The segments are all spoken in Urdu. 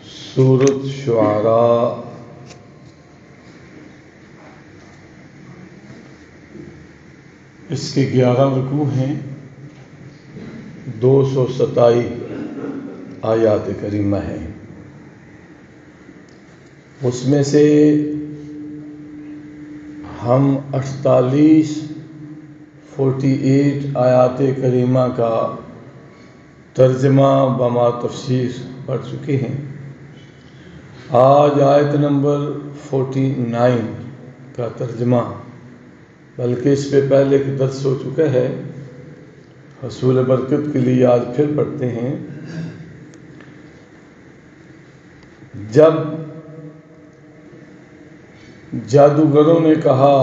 سورۃ شعراء اس کے 11 رکوع ہیں، 227 آیات کریمہ ہیں۔ اس میں سے ہم 48 آیات کریمہ کا ترجمہ بما تفسیر پڑھ چکے ہیں۔ آج آیت نمبر 49 کا ترجمہ، بلکہ اس پہ پہلے ایک درس ہو چکا ہے، حصول برکت کے لیے آج پھر پڑھتے ہیں۔ جب جادوگروں نے کہا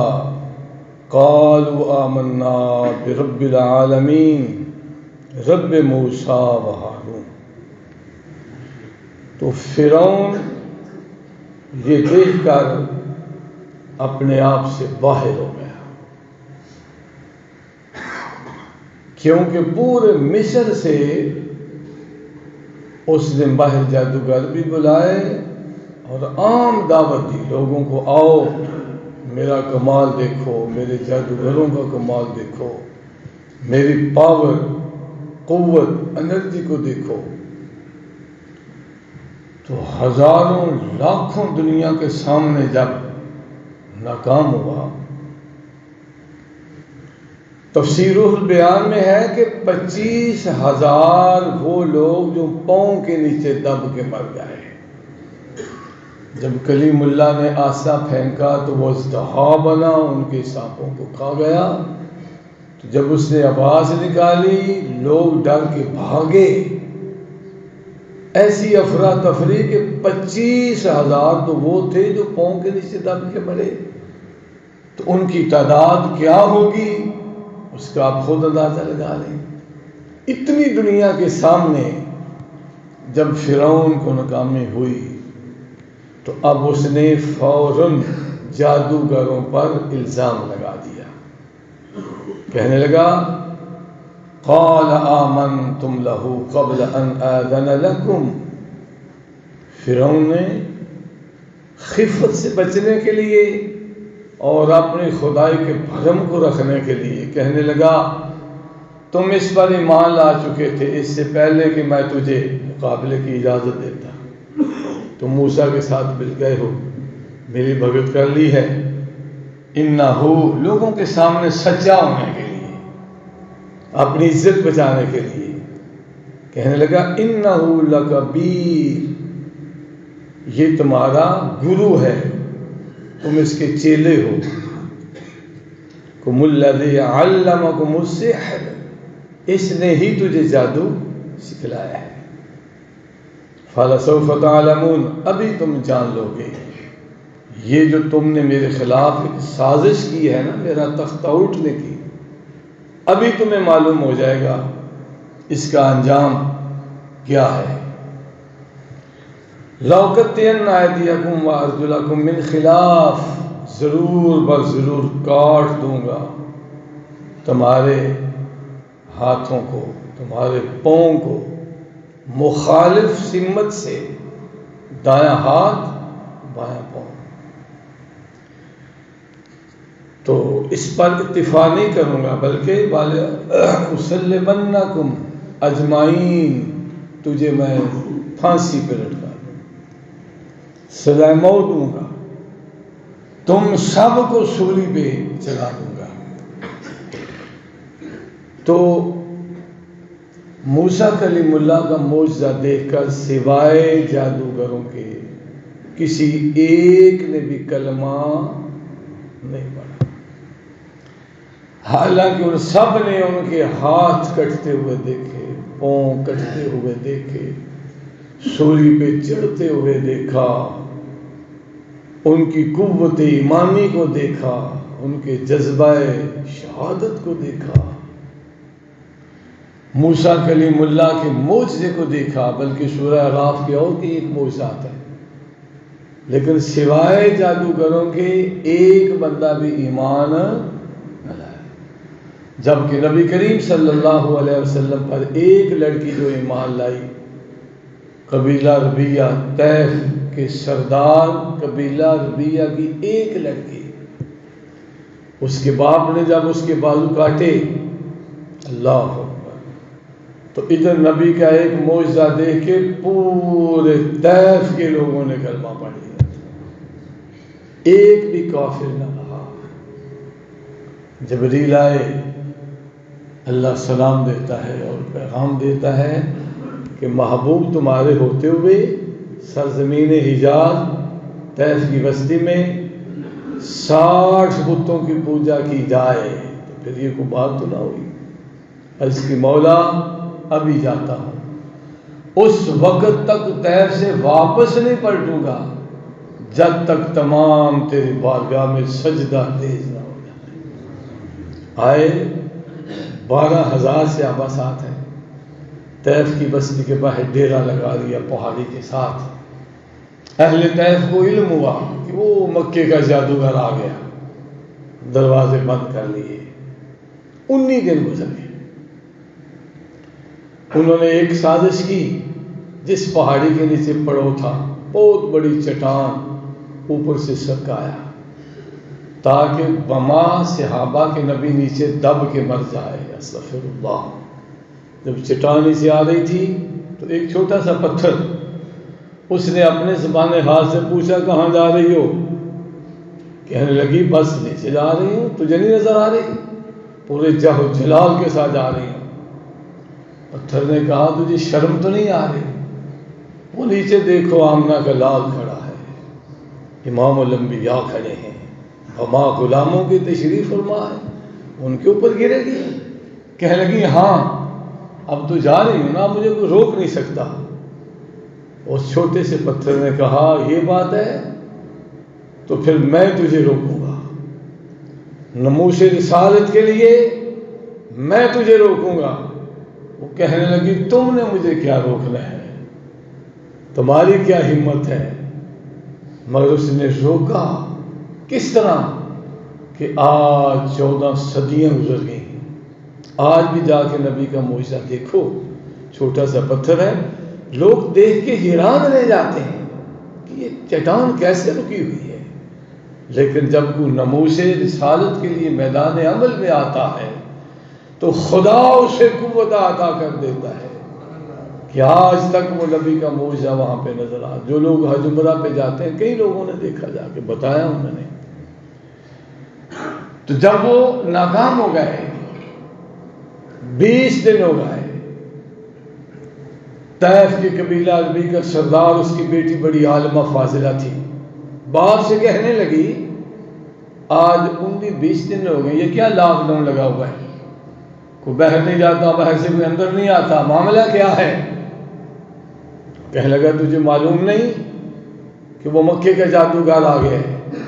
قالوا آمنا برب العالمین رب موسیٰ و ہارون، تو فرعون یہ دیکھ کر اپنے آپ سے باہر ہو گیا، کیونکہ پورے مصر سے اس نے باہر جادوگر بھی بلائے اور عام دعوت دی لوگوں کو، آؤ میرا کمال دیکھو، میرے جادوگروں کا کمال دیکھو، میری پاور، قوت، انرجی کو دیکھو۔ تو ہزاروں لاکھوں دنیا کے سامنے جب ناکام ہوا، تفسیر البیان میں ہے کہ 25,000 وہ لوگ جو پاؤں کے نیچے دب کے مر گئے۔ جب کلیم اللہ نے آسا پھینکا تو وہ ازدہا بنا، ان کے سانپوں کو کھا گیا۔ تو جب اس نے آواز نکالی، لوگ ڈر کے بھاگے، ایسی افراتفری کہ 25,000 تو وہ تھے جو پاؤں کے نیچے دب کے مرے، تو ان کی تعداد کیا ہوگی اس کا آپ خود اندازہ لگا لیں۔ اتنی دنیا کے سامنے جب فرعون کو ناکامی ہوئی تو اب اس نے فوراً جادوگروں پر الزام لگا دیا، کہنے لگا قال آمنتم له قبل ان آذن لكم۔ فرعون نے خفت سے بچنے کے لیے اور اپنی خدائی کے بھرم کو رکھنے کے لیے کہنے لگا تم اس پر ایمان لا چکے تھے اس سے پہلے کہ میں تجھے مقابلے کی اجازت دیتا، تم موسیٰ کے ساتھ مل گئے ہو، میری بھگت کر لی ہے، انہو لوگوں کے سامنے سچا ہونے کے لیے، اپنی عزت بچانے کے لیے کہنے لگا انہو لکبیر، یہ تمہارا گرو ہے، تم اس کے چیلے ہو، کم الذی علمکم السحر، اس نے ہی تجھے جادو سکھلایا ہے، فلسوف تعلمون، ابھی تم جان لو گے، یہ جو تم نے میرے خلاف ایک سازش کی ہے نا میرا تختہ اٹھنے کی، ابھی تمہیں معلوم ہو جائے گا اس کا انجام کیا ہے۔ لَأُقَطِّعَنَّ أَيْدِيَكُمْ وَأَرْجُلَكُمْ مِنْ خِلَافٍ، ضرور ضرور کاٹ دوں گا تمہارے ہاتھوں کو، تمہارے پاؤں کو مخالف سمت سے، دایاں ہاتھ بایاں پاؤں۔ تو اس پر اتفاق نہیں کروں گا، بلکہ وَلَأُسَلِّبَنَّكُمْ أَجْمَعِينَ، تجھے میں پھانسی پہ لٹکا دوں گا، سزائے موت دوں گا، تم سب کو سولی پہ چلا دوں گا۔ تو موسیٰ کلیم اللہ کا معجزہ دیکھ کر سوائے جادوگروں کے کسی ایک نے بھی کلمہ نہیں پڑھا، حالانکہ ان سب نے ان کے ہاتھ کٹتے ہوئے دیکھے، پاؤں کٹتے ہوئے دیکھے، سولی پہ چڑھتے ہوئے دیکھا، ان کی قوت ایمانی کو دیکھا، ان کے جذبہ شہادت کو دیکھا، موسیٰ کلیم اللہ کے معجزے کو دیکھا، بلکہ سورہ اعراف کے اور بھی ایک معجزات ہے، لیکن سوائے جادوگروں کے ایک بندہ بھی ایمان نہ لایا، جبکہ نبی کریم صلی اللہ علیہ وسلم پر ایک لڑکی جو ایمان لائی قبیلہ ربیہ، طیف کے سردار قبیلہ ربیہ کی ایک لڑکی، اس کے باپ نے جب اس کے بازو کاٹے، اللہ اکبر، تو ادھر نبی کا ایک معجزہ دیکھ کے پورے طیف کے لوگوں نے کلمہ پڑھ لیا، ایک بھی کافر نہ رہا۔ جبریل آئے، اللہ سلام دیتا ہے اور پیغام دیتا ہے کہ محبوب تمہارے ہوتے ہوئے سرزمین حجاز طیف کی بستی میں 60 بتوں کی پوجا کی جائے، تو پھر یہ کوئی بات تو نہ ہوئی؟ اس کی مولا ابھی جاتا ہوں، اس وقت تک طیف سے واپس نہیں پلٹوں گا جب تک تمام تیری بارگاہ میں سجدہ تیز نہ ہو جائے۔ آئے 12,000 صحابہ ساتھ ہیں، طیف کی بستی کے باہر ڈیرا لگا دیا پہاڑی کے ساتھ۔ اہل طیف کو علم ہوا کہ وہ مکے کا جادوگر آ گیا، دروازے بند کر لیے۔ 19 دن گزر گئے، انہوں نے ایک سازش کی، جس پہاڑی کے نیچے پڑو تھا بہت بڑی چٹان اوپر سے سرکایا تاکہ بما صحابہ کے نبی نیچے دب کے مر جائے۔ استغفر اللہ۔ جب چٹان نیچے آ رہی تھی تو ایک چھوٹا سا پتھر، اس نے اپنے زبان حال سے پوچھا کہاں جا رہی ہو؟ کہنے لگی بس نیچے جا رہی ہوں، تجھے نہیں نظر آ رہی؟ پورے جاہ جلال کے ساتھ جا رہی ہوں۔ پتھر نے کہا تجھے شرم تو نہیں آ رہی؟ وہ نیچے دیکھو آمنہ کا لال کھڑا ہے، امام الانبیاء کھڑے ہیں، ہما غلاموں کی تشریف فرما ہے، ان کے اوپر گرے گی؟ کہنے لگی ہاں اب تو جا رہی ہوں نا، مجھے کوئی روک نہیں سکتا۔ اس چھوٹے سے پتھر نے کہا یہ بات ہے تو پھر میں تجھے روکوں گا، نموش رسالت کے لیے میں تجھے روکوں گا۔ وہ کہنے لگی تم نے مجھے کیا روکنا ہے، تمہاری کیا ہمت ہے؟ مگر اس نے روکا کس طرح کہ آج 14 صدیاں گزر گئی، آج بھی جا کے نبی کا معجزہ دیکھو، چھوٹا سا پتھر ہے، لوگ دیکھ کے حیران رہ جاتے ہیں کہ یہ چٹان کیسے رکی ہوئی ہے، لیکن جب کوئی نموش رسالت کے لیے میدان عمل میں آتا ہے تو خدا اسے قوت عطا کر دیتا ہے کہ آج تک وہ نبی کا معجزہ وہاں پہ نظر آ۔ جو لوگ حج عمرہ پہ جاتے ہیں، کئی لوگوں نے دیکھا، جا کے بتایا انہوں نے، تو جب وہ ناکام ہو گئے، 20 دن ہو گئے، طیف کے قبیلہ عربی کا سردار، اس کی بیٹی بڑی عالمہ فاضلہ تھی، باپ سے کہنے لگی آج 19-20 دن ہو گئے، یہ کیا لاک ڈاؤن لگا ہوا ہے، کوئی باہر نہیں جاتا، باہر سے کوئی اندر نہیں آتا، معاملہ کیا ہے؟ کہنے لگا تجھے معلوم نہیں کہ وہ مکے کا جادوگر آ گیا ہے،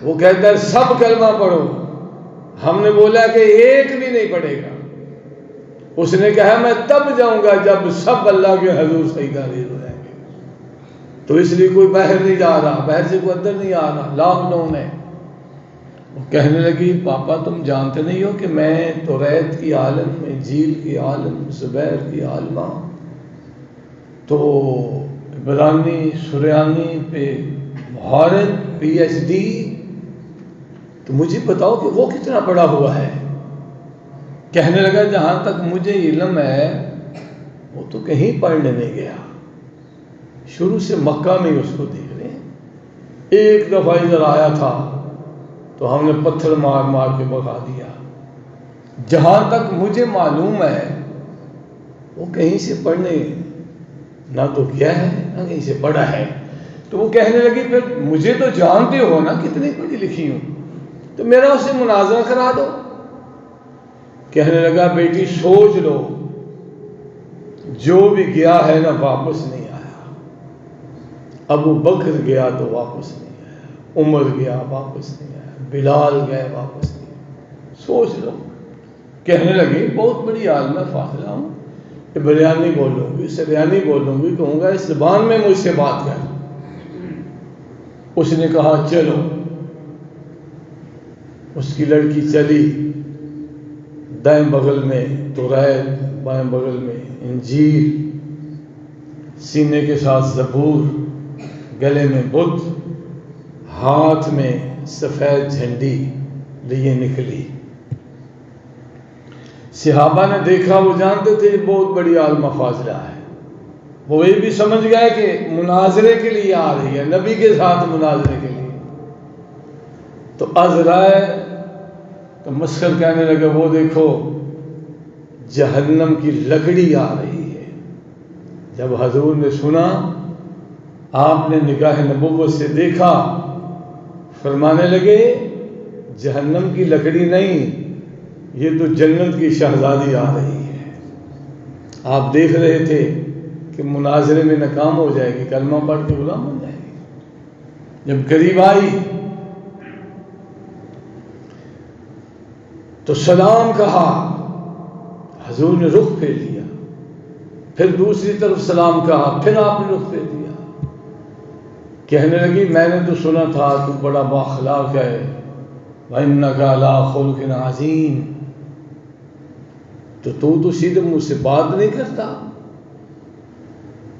وہ کہتا ہے سب کلمہ پڑھو، ہم نے بولا کہ ایک بھی نہیں پڑھے گا، اس نے کہا میں تب جاؤں گا جب سب اللہ کے حضور سجدہ ریز ہو جائیں گے، تو اس لیے کوئی باہر نہیں جا رہا، باہر سے کوئی اندر نہیں آ رہا، لاک ڈاؤن ہے۔ وہ کہنے لگی پاپا تم جانتے نہیں ہو کہ میں توریت کی عالم، انجیل کی عالم، زبیر کی عالمہ، تو عبرانی سریانی پہ مہارت PhD، تو مجھے بتاؤ کہ وہ کتنا پڑھا ہوا ہے؟ کہنے لگا جہاں تک مجھے علم ہے وہ تو کہیں پڑھنے نہیں گیا، شروع سے مکہ میں اس کو دیکھ رہے ہیں، ایک دفعہ ادھر آیا تھا تو ہم نے پتھر مار مار کے بھگا دیا، جہاں تک مجھے معلوم ہے وہ کہیں سے پڑھنے نہ تو گیا ہے نہ کہیں سے پڑھا ہے۔ تو وہ کہنے لگی پھر مجھے تو جانتے ہو نا کتنی پڑھی لکھی ہوں، تو میرا اسے مناظرہ کرا دو۔ کہنے لگا بیٹی سوچ لو، جو بھی گیا ہے نا واپس نہیں آیا، ابو بکر گیا تو واپس نہیں آیا، عمر گیا واپس نہیں آیا، بلال گئے واپس نہیں آیا، سوچ لو۔ کہنے لگی بہت بڑی عالمہ فاضلہ ہوں، عبرانی بولوں گی، سریانی بولوں گی، کہوں گا اس زبان میں مجھ سے بات کر۔ اس نے کہا چلو، اس کی لڑکی چلی، دائیں بغل میں توریت، بائیں بغل میں انجیل، سینے کے ساتھ زبور، گلے میں بت، ہاتھ میں سفید جھنڈی لیے نکلی۔ صحابہ نے دیکھا، وہ جانتے تھے یہ بہت بڑی عالمہ فاضلہ ہے، وہ یہ بھی سمجھ گئے کہ مناظرے کے لیے آ رہی ہے، نبی کے ساتھ مناظرے کے لیے۔ تو عذرائے تو مسخر کہنے لگے، وہ دیکھو جہنم کی لکڑی آ رہی ہے۔ جب حضور نے سنا، آپ نے نگاہ نبوت سے دیکھا، فرمانے لگے جہنم کی لکڑی نہیں، یہ تو جنت کی شہزادی آ رہی ہے۔ آپ دیکھ رہے تھے کہ مناظرے میں ناکام ہو جائے گی، کلمہ پڑھ کے غلام بن جائے گی۔ جب قریب آئی تو سلام کہا، حضور نے رخ پھیر لیا، پھر دوسری طرف سلام کہا، پھر آپ نے رخ پھیر دیا۔ کہنے لگی میں نے تو سنا تھا تو بڑا بااخلاق ہے، وَإِنَّكَ لَعَلَىٰ خُلُقٍ عَظِيمٍ، تو سیدھے منہ سے بات نہیں کرتا۔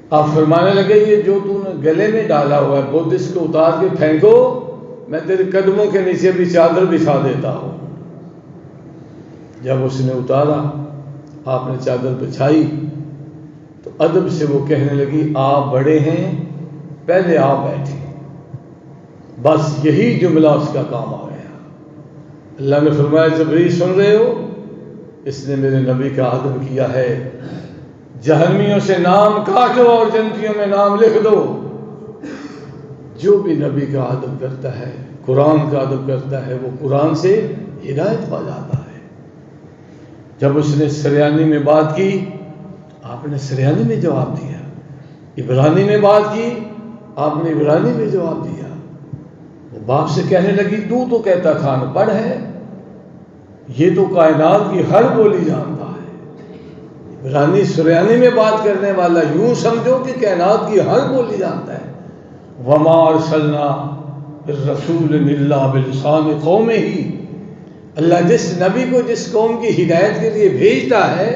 آپ فرمانے لگے یہ جو تو نے گلے میں ڈالا ہوا ہے بت، اس کو اتار کے پھینکو، میں تیرے قدموں کے نیچے بھی چادر بچھا دیتا ہوں۔ جب اس نے اتارا، آپ نے چادر بچھائی تو ادب سے وہ کہنے لگی آپ بڑے ہیں، پہلے آپ بیٹھے۔ بس یہی جملہ اس کا کام آ گیا۔ اللہ نے فرمایا جبریل سن رہے ہو، اس نے میرے نبی کا ادب کیا ہے، جہنمیوں سے نام کاٹو اور جنتیوں میں نام لکھ دو۔ جو بھی نبی کا ادب کرتا ہے، قرآن کا ادب کرتا ہے، وہ قرآن سے ہدایت پا جاتا ہے۔ جب اس نے سریانی میں بات کی، آپ نے سریانی میں جواب دیا، عبرانی میں بات کی، آپ نے عبرانی میں جواب دیا۔ وہ باپ سے کہنے لگی تو کہتا تھا ان پڑھ ہے، یہ تو کائنات کی ہر بولی جانتا ہے۔ عبرانی سریانی میں بات کرنے والا یوں سمجھو کہ کائنات کی ہر بولی جانتا ہے۔ وَمَا أَرْسَلْنَا الرَّسُولَ إِلَّا بِلِسَانِ قَوْمِهِ، اللہ جس نبی کو جس قوم کی ہدایت کے لیے بھیجتا ہے،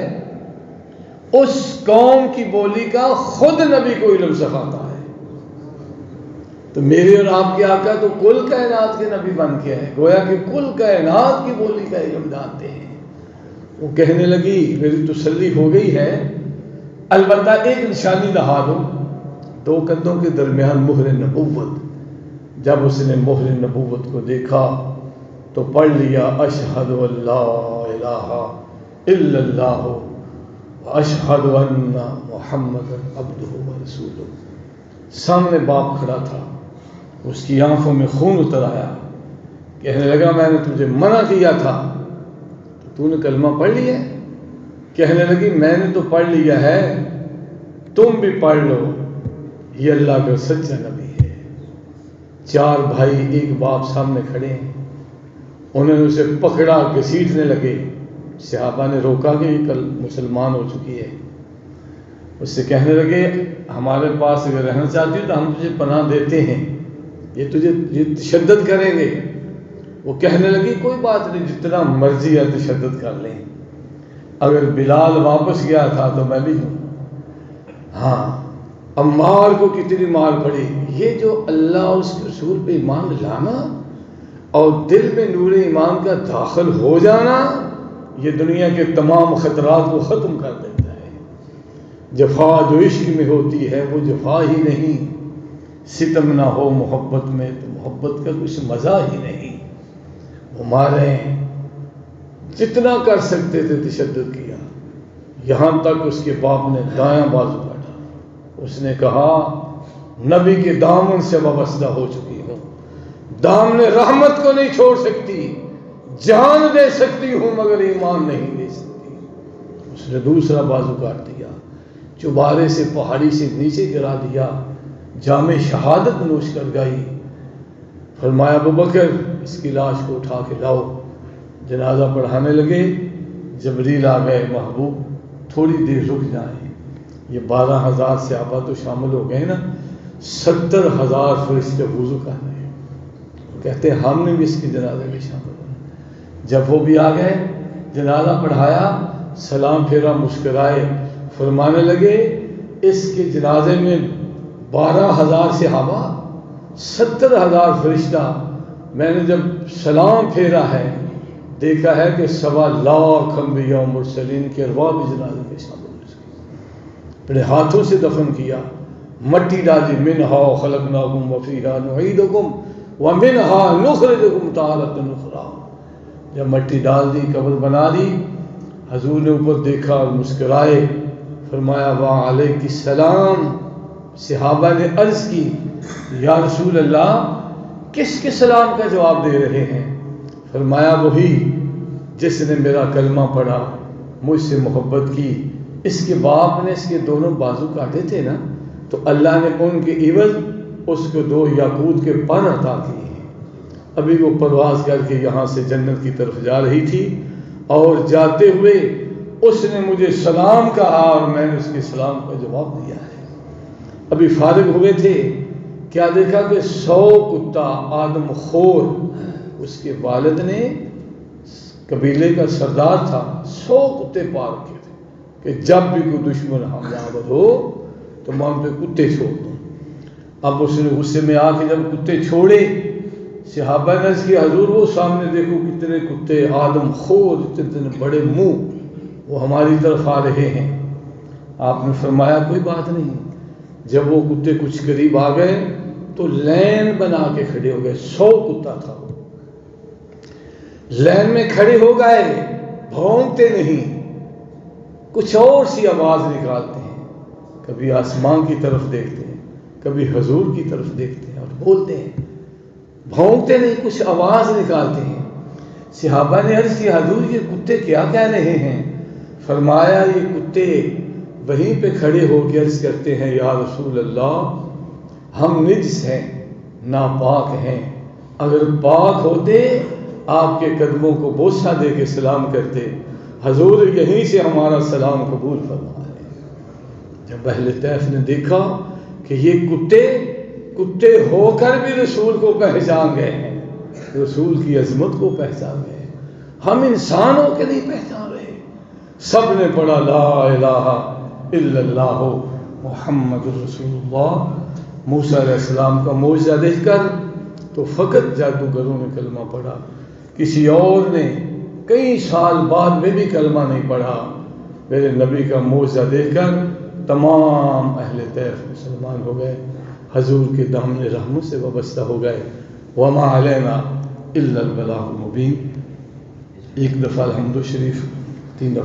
اس قوم کی بولی کا خود نبی کو علم سکھاتا ہے۔ تو میرے اور آپ کے آقا تو کل کائنات کے نبی بن کے ہیں، گویا کہ کل کائنات کی بولی کا علم جانتے ہیں۔ وہ کہنے لگی میری تسلی ہو گئی ہے، البتہ ایک نشانی دہا دو، دو کندھوں کے درمیان مہر نبوت۔ جب اس نے مہر نبوت کو دیکھا تو پڑھ لیا اشہد ان لا الہ الا اللہ واشہد ان محمد عبدہ ورسولہ۔ سامنے باپ کھڑا تھا، اس کی آنکھوں میں خون اتر آیا، کہنے لگا میں نے تجھے منع کیا تھا، تو نے کلمہ پڑھ لیا ہے؟ کہنے لگی میں نے تو پڑھ لیا ہے، تم بھی پڑھ لو، یہ اللہ کا سچا نبی ہے۔ چار بھائی ایک باپ سامنے کھڑے ہیں، انہوں نے اسے پکڑا، گھسیٹنے لگے۔ صحابہ نے روکا کہ یہ کل مسلمان ہو چکی ہے۔ اس سے کہنے لگے ہمارے پاس اگر رہنا چاہتی ہو تو ہم تجھے پناہ دیتے ہیں، یہ تشدد کریں گے۔ وہ کہنے لگی کوئی بات نہیں، جتنا مرضی ہے تشدد کر لیں، اگر بلال واپس گیا تھا تو میں بھی ہوں۔ ہاں عمار کو کتنی مار پڑی، یہ جو اللہ اور اس کے رسول پہ ایمان لانا اور دل میں نور ایمان کا داخل ہو جانا، یہ دنیا کے تمام خطرات کو ختم کر دیتا ہے۔ جفا جو عشق میں ہوتی ہے وہ جفا ہی نہیں، ستم نہ ہو محبت میں تو محبت کا کچھ مزہ ہی نہیں۔ وہ مارے جتنا کر سکتے تھے تشدد کیا، یہاں تک اس کے باپ نے دایاں بازو کاٹا۔ اس نے کہا نبی کے دامن سے وابستہ ہو چکی ہوں، دامن رحمت کو نہیں چھوڑ سکتی، جان دے سکتی ہوں مگر ایمان نہیں دے سکتی۔ اس نے دوسرا بازو کاٹ دیا، چوبارے سے پہاڑی سے نیچے گرا دیا، جام شہادت نوش کر گئی۔ فرمایا ابوبکر اس کی لاش کو اٹھا کے لاؤ۔ جنازہ پڑھانے لگے، جبریل آ گئے، محبوب تھوڑی دیر رک جائیں، یہ 12,000 صحابہ تو شامل ہو گئے نا، 70,000 فرشتے وضو کر رہے ہیں، کہتے ہیں ہم نے بھی اس کے جنازے میں شامل ہونا۔ جب وہ بھی آ گئے، جنازہ پڑھایا، سلام پھیرا، مسکرائے، فرمانے لگے اس کے جنازے میں 12,000 صحابہ، 70,000 فرشتہ. میں نے جب سلام پھیرا ہے دیکھا ہے کہ 1.25 انبیاء و مرسلین کے ارواح بھی جنازے میں شامل ہوئے. اپنے ہاتھوں سے دفن کیا، مٹی ڈالی. منہا خلقناکم وفیہا نعیدکم ومنہا نخرجکم تارۃ اخری. جب مٹی ڈال دی، قبر بنا دی، حضور نے اوپر دیکھا اور مسکرائے، فرمایا وعلیک السلام. صحابہ نے عرض کی یا رسول اللہ کس کے سلام کا جواب دے رہے ہیں؟ فرمایا وہی جس نے میرا کلمہ پڑھا، مجھ سے محبت کی. اس کے باپ نے اس کے دونوں بازو کاٹے تھے نا، تو اللہ نے ان کے عوض اس کو 2 یاقوت کے پر عطا کیے ہیں. ابھی وہ پرواز کر کے یہاں سے جنت کی طرف جا رہی تھی، اور جاتے ہوئے اس نے مجھے سلام کہا اور میں نے اس کے سلام کا جواب دیا ہے. ابھی فارغ ہوئے تھے، کیا دیکھا کہ 100 کتا آدم خور، اس کے والد نے قبیلے کا سردار تھا، 100 کتے پال کے تھے کہ جب بھی کوئی دشمن حملہ آور ہو تو میں ان پہ کتے چھوڑ دوں. اب اس نے غصے میں آ کے جب کتے چھوڑے، صحابہ نے عرض کیا حضور وہ سامنے دیکھو کتنے کتے آدم خور، اتنے بڑے منہ، وہ ہماری طرف آ رہے ہیں. آپ نے فرمایا کوئی بات نہیں. جب وہ کتے کچھ قریب آ گئے تو لین بنا کے کھڑے ہو گئے. 100 کتا تھا، لین میں کھڑے ہو گئے، بھونکتے نہیں، کچھ اور سی آواز نکالتے ہیں. کبھی آسمان کی طرف دیکھتے ہیں، کبھی حضور کی طرف دیکھتے ہیں اور بولتے ہیں. بھونکتے نہیں، کچھ آواز نکالتے ہیں. صحابہ نے عرض کیا حضور یہ کتے کیا کہہ رہے ہیں؟ فرمایا یہ کتے وہیں پہ کھڑے ہو کے عرض کرتے ہیں یا رسول اللہ ہم نجس ہیں، ناپاک ہیں، اگر پاک ہوتے آپ کے قدموں کو بوسہ دے کے سلام کرتے. حضور یہیں سے ہمارا سلام قبول فرما لیں. جب اہل طیف نے دیکھا کہ یہ کتے ہو کر بھی رسول کو پہچان گئے ہیں، رسول کی عظمت کو پہچان گئے، ہم انسانوں کے نہیں پہچان رہے. سب نے پڑھا لا الہ الا اللہ محمد رسول اللہ. موسیٰ علیہ السلام کا معجزہ دیکھ کر تو فقط جادوگروں نے کلمہ پڑھا، کسی اور نے کئی سال بعد میں بھی کلمہ نہیں پڑھا. میرے نبی کا معجزہ دیکھ کر تمام اہل طیف مسلمان ہو گئے، حضور کے دامن رحمت سے وابستہ ہو گئے. وما علینا الا البلاغ المبین. ایک دفعہ الحمد شریف 3 دفعہ